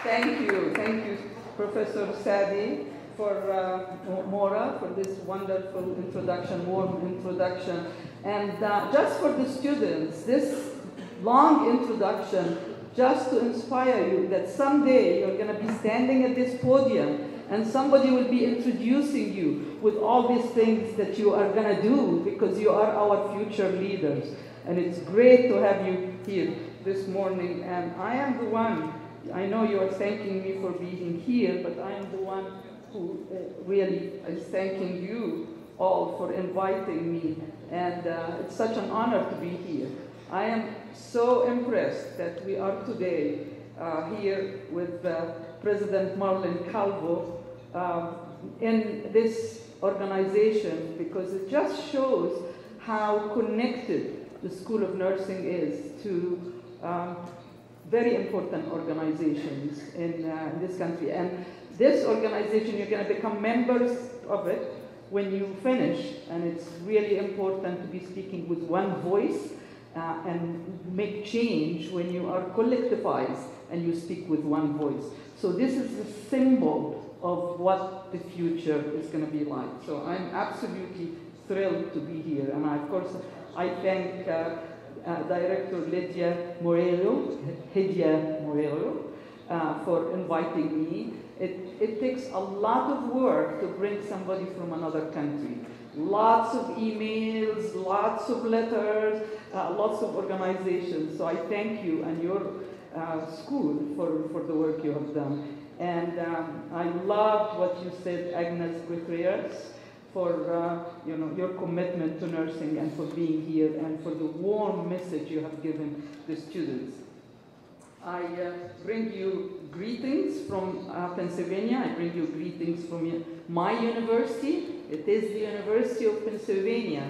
Thank you, Professor Sadi, for Mora, for this wonderful introduction, warm introduction. And just for the students, this long introduction, just to inspire you that someday you're going to be standing at this podium and somebody will be introducing you with all these things that you are going to do because you are our future leaders. And it's great to have you here this morning. And I am the one, I know you are thanking me for being here, but I am the one who really is thanking you all for inviting me. And it's such an honor to be here. I am so impressed that we are today here with President Marlon Calvo in this organization, because it just shows how connected the School of Nursing is to very important organizations in this country. And this organization, you're going to become members of it when you finish, and it's really important to be speaking with one voice and make change when you are collectivized and you speak with one voice. So this is the symbol of what the future is going to be like. So I'm absolutely thrilled to be here. And of course, I thank Director Hediya Morello, for inviting me. It takes a lot of work to bring somebody from another country. Lots of emails, lots of letters, lots of organizations. So I thank you and your school for the work you have done. And I loved what you said, Agnes Gutierrez, for your commitment to nursing and for being here and for the warm message you have given the students. I bring you greetings from Pennsylvania. I bring you greetings from my university. It is the University of Pennsylvania.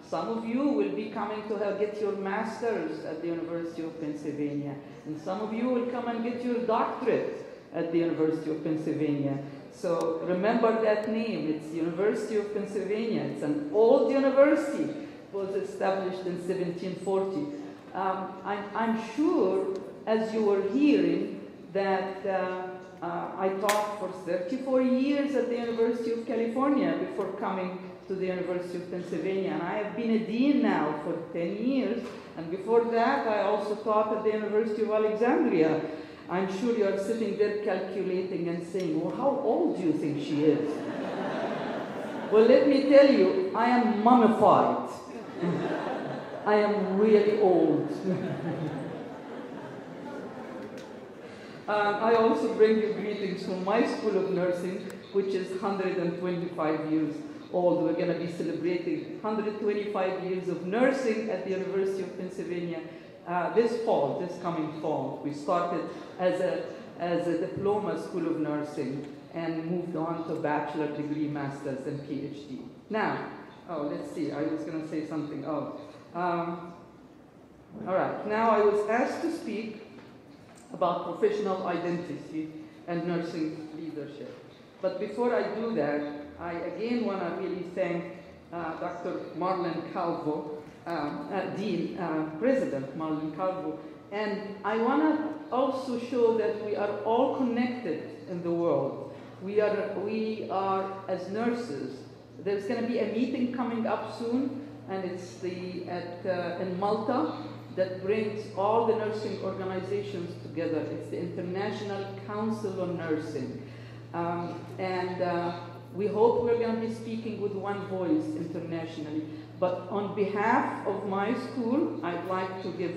Some of you will be coming to get your master's at the University of Pennsylvania. And some of you will come and get your doctorate at the University of Pennsylvania. So remember that name. It's the University of Pennsylvania. It's an old university. It was established in 1740. I'm sure, as you were hearing, that I taught for 34 years at the University of California before coming to the University of Pennsylvania. And I have been a dean now for 10 years. And before that, I also taught at the University of Alexandria. I'm sure you are sitting there calculating and saying, well, how old do you think she is? Well, let me tell you, I am mummified. I am really old. I also bring you greetings from my School of Nursing, which is 125 years old. We're going to be celebrating 125 years of nursing at the University of Pennsylvania this coming fall. We started as a diploma School of Nursing and moved on to bachelor degree, master's, and PhD. Now, let's see, I was going to say something. All right, now I was asked to speak about professional identity and nursing leadership. But before I do that, I again want to really thank Dr. Marlon Calvo, President Marlon Calvo, and I want to also show that we are all connected in the world. We are as nurses. There's going to be a meeting coming up soon, and it's in Malta, that brings all the nursing organizations together. It's the International Council on Nursing. We hope we're going to be speaking with one voice internationally. But on behalf of my school, I'd like to give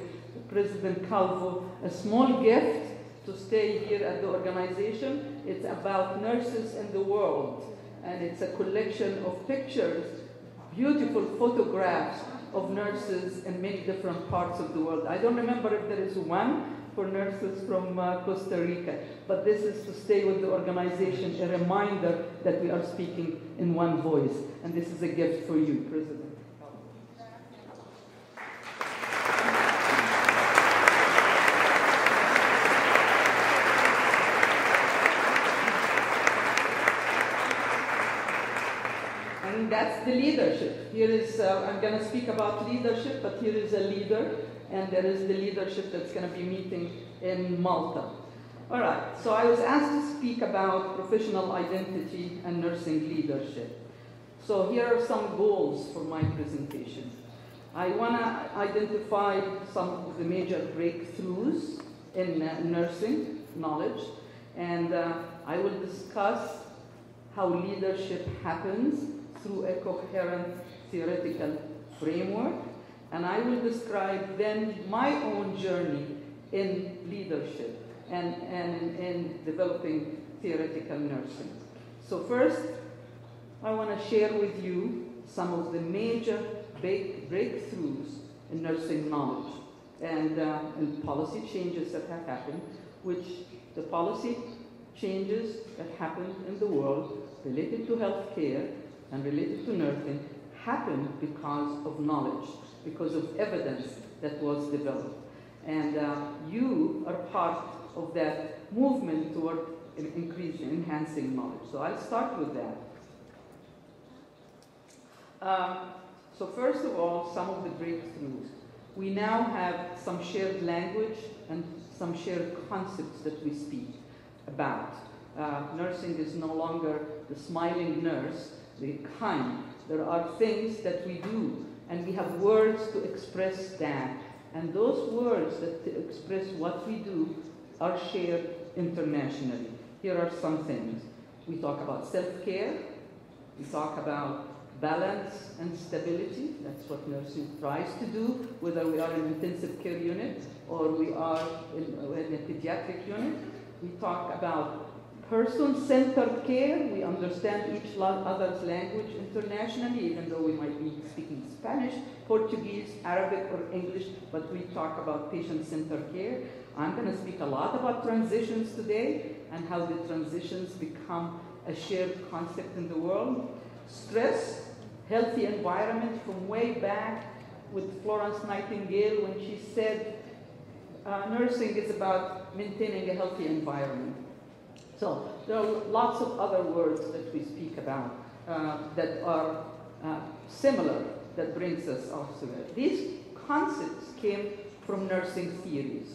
President Calvo a small gift to stay here at the organization. It's about nurses in the world. And it's a collection of pictures, beautiful photographs of nurses in many different parts of the world. I don't remember if there is one for nurses from Costa Rica, but this is to stay with the organization, a reminder that we are speaking in one voice. And this is a gift for you, President. That's the leadership. Here is, I'm going to speak about leadership, but here is a leader, and there is the leadership that's going to be meeting in Malta. All right, so I was asked to speak about professional identity and nursing leadership. So here are some goals for my presentation. I want to identify some of the major breakthroughs in nursing knowledge, and I will discuss how leadership happens through a coherent theoretical framework, and I will describe then my own journey in leadership and in developing theoretical nursing. So first, I want to share with you some of the major breakthroughs in nursing knowledge and policy changes that have happened, which the policy changes that happened in the world related to healthcare and related to nursing happened because of knowledge, because of evidence that was developed. And you are part of that movement toward increasing, enhancing knowledge. So I'll start with that. So first of all, some of the breakthroughs. We now have some shared language and some shared concepts that we speak about. Nursing is no longer the smiling nurse, the kind. There are things that we do, and we have words to express that. And those words that express what we do are shared internationally. Here are some things. We talk about self-care. We talk about balance and stability. That's what nursing tries to do, whether we are in an intensive care unit or we are in a pediatric unit. We talk about person-centered care. We understand each other's language internationally, even though we might be speaking Spanish, Portuguese, Arabic, or English, but we talk about patient-centered care. I'm going to speak a lot about transitions today and how the transitions become a shared concept in the world. Stress, healthy environment, from way back with Florence Nightingale when she said nursing is about maintaining a healthy environment. So there are lots of other words that we speak about that are similar, that brings us also there. These concepts came from nursing theories.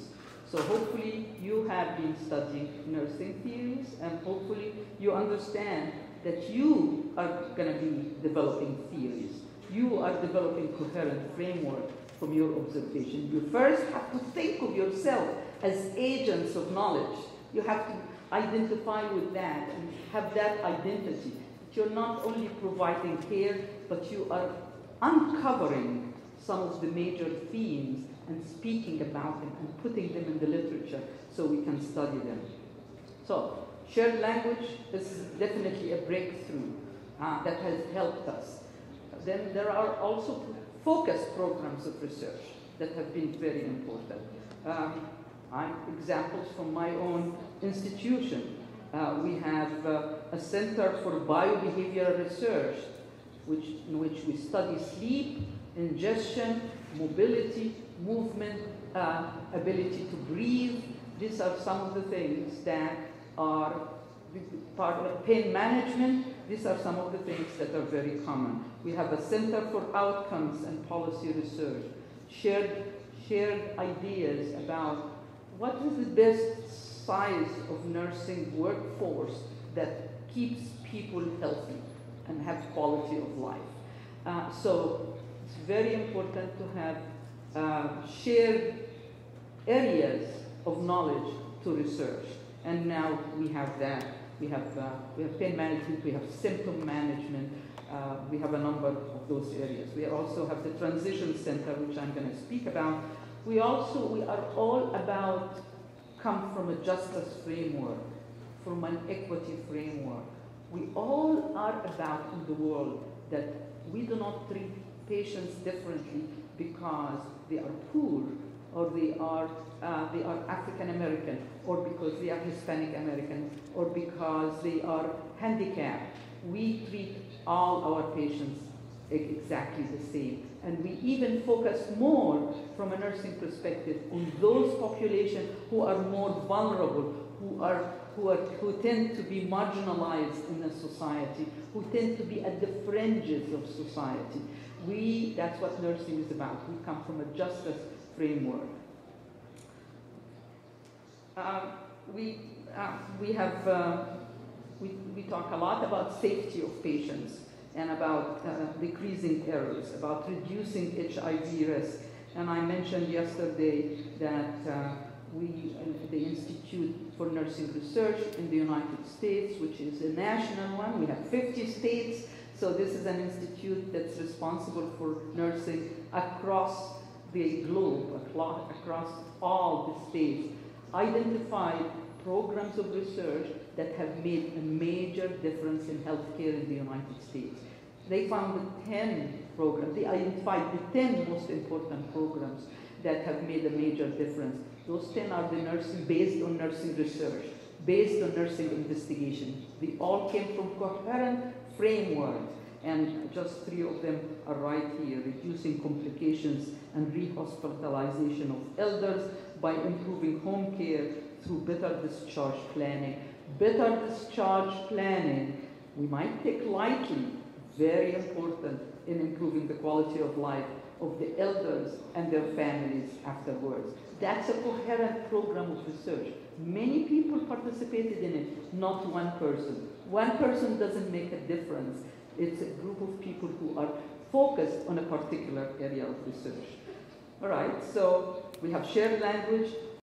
So hopefully you have been studying nursing theories, and hopefully you understand that you are going to be developing theories. You are developing coherent framework from your observation. You first have to think of yourself as agents of knowledge. You have to identify with that and have that identity. You're not only providing care, but you are uncovering some of the major themes and speaking about them and putting them in the literature so we can study them. So shared language is definitely a breakthrough that has helped us. Then there are also focused programs of research that have been very important. Examples from my own institution. We have a Center for Biobehavioral Research, in which we study sleep, ingestion, mobility, movement, ability to breathe. These are some of the things that are part of pain management. These are some of the things that are very common. We have a Center for Outcomes and Policy Research, shared ideas about what is the best size of nursing workforce that keeps people healthy and have quality of life. So it's very important to have shared areas of knowledge to research. And now we have that. We have pain management, we have symptom management, we have a number of those areas. We also have the Transition Center, which I'm going to speak about. We are all about come from a justice framework, from an equity framework. We all are about in the world that we do not treat patients differently because they are poor, or they are African American, or because they are Hispanic American, or because they are handicapped. We treat all our patients exactly the same. And we even focus more from a nursing perspective on those populations who are more vulnerable, who tend to be marginalized in the society, who tend to be at the fringes of society. That's what nursing is about. We come from a justice framework. we talk a lot about safety of patients and about decreasing errors, about reducing HIV risk. And I mentioned yesterday that the Institute for Nursing Research in the United States, which is a national one, we have 50 states, so this is an institute that's responsible for nursing across the globe, across all the states, identified programs of research that have made a major difference in healthcare in the United States. They found 10 programs, they identified the 10 most important programs that have made a major difference. Those 10 are the nursing, based on nursing research, based on nursing investigation. They all came from coherent frameworks, and just 3 of them are right here: reducing complications and rehospitalization of elders by improving home care through better discharge planning. Better discharge planning, we might take lightly, very important in improving the quality of life of the elders and their families afterwards. That's a coherent program of research. Many people participated in it, not one person. One person doesn't make a difference. It's a group of people who are focused on a particular area of research. All right, so we have shared language,